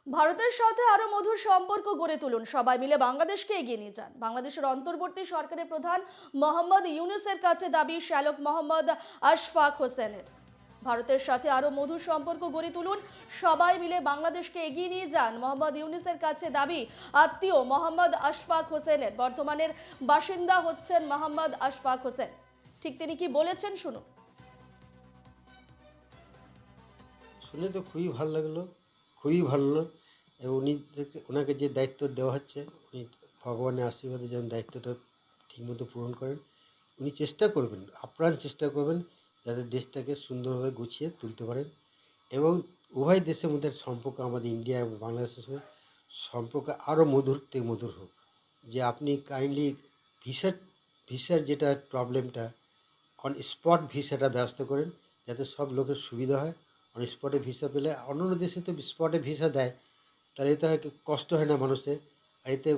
ভারতের সাথে আরো মধুর সম্পর্ক গড়ে তুলুন, সবাই মিলে বাংলাদেশকে এগিয়ে নিয়ে যান। বাংলাদেশের অন্তর্বর্তী সরকারের প্রধান মোহাম্মদ ইউনূসের কাছে দাবি শ্যালক মোহাম্মদ আশফাক হোসেনের। ভারতের সাথে আরো মধুর সম্পর্ক গড়ে তুলুন, সবাই মিলে বাংলাদেশকে এগিয়ে নিয়ে যান। মোহাম্মদ ইউনূসের কাছে দাবি আত্মীয় মোহাম্মদ আশফাক হোসেনের। বর্তমানের বাসিন্দা হচ্ছেন মোহাম্মদ আশফাক হোসেন। ঠিক তিনি কি বলেছেন শুনুন। শুনে তো খুবই ভালো লাগলো, খুবই ভালো লাগলো। এবং ওনাকে যে দায়িত্ব দেওয়া হচ্ছে, উনি ভগবানের আশীর্বাদে যেন দায়িত্বটা ঠিকমতো পূরণ করেন। উনি চেষ্টা করবেন, আপ্রাণ চেষ্টা করবেন যাতে দেশটাকে সুন্দরভাবে গুছিয়ে তুলতে পারেন। এবং উভয় দেশের মধ্যে সম্পর্ক, আমাদের ইন্ডিয়া এবং বাংলাদেশের সঙ্গে সম্পর্ক আরও মধুর থেকে মধুর হোক। যে আপনি কাইন্ডলি ভিসার যেটা প্রবলেমটা, অন স্পট ভিসাটা ব্যবস্থা করেন যাতে সব লোকের সুবিধা হয়। অন স্পটে ভিসা পেলে, অন্যান্য দেশে তো স্পটে ভিসা দেয়, তাহলে এতে হয় কষ্ট হয় না মানুষের। আর এতে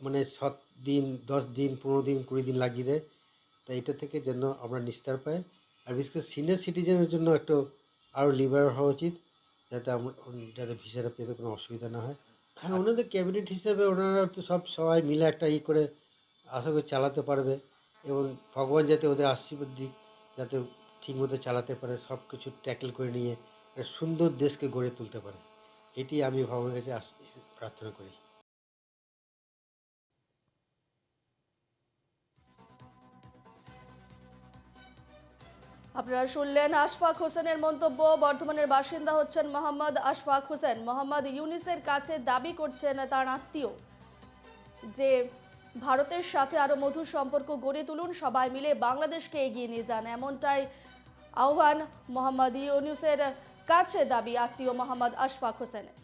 মানে 7 দিন, 10 দিন, 15 দিন, 20 দিন লাগিয়ে দেয়। তাই এটা থেকে যেন আমরা নিস্তার পাই। আর বিশেষ করে সিনিয়র সিটিজেনের জন্য একটু আরও লিবারাল হওয়া উচিত, যাতে ভিসাটা পেতে কোনো অসুবিধা না হয়। হ্যাঁ, ওনাদের ক্যাবিনেট হিসেবে ওনারা তো সবাই মিলে একটা করে আশা করি চালাতে পারবে। এবং ভগবান যাতে ওদের আশীর্বাদ দিক, যাতে ঠিকমতো চালাতে পারে, সব কিছু ট্যাকেল করে নিয়ে একটা সুন্দর দেশকে গড়ে তুলতে পারে। এটি আমি ভগবানের কাছে প্রার্থনা করি। আপনারা শুনলেন আশফাক হোসেনের মন্তব্য। বর্ধমানের বাসিন্দা হচ্ছেন মোহাম্মদ আশফাক হোসেন। মোহাম্মদ ইউনূসের কাছে দাবি করছেন তার আত্মীয় যে ভারতের সাথে আরো মধুর সম্পর্ক গড়ে তুলুন, সবাই মিলে বাংলাদেশকে এগিয়ে নিয়ে যান। এমনটাই আহ্বান মোহাম্মদ ইউনূসের কাছে দাবি আত্মীয় মোহাম্মদ আশফাক হোসেনের।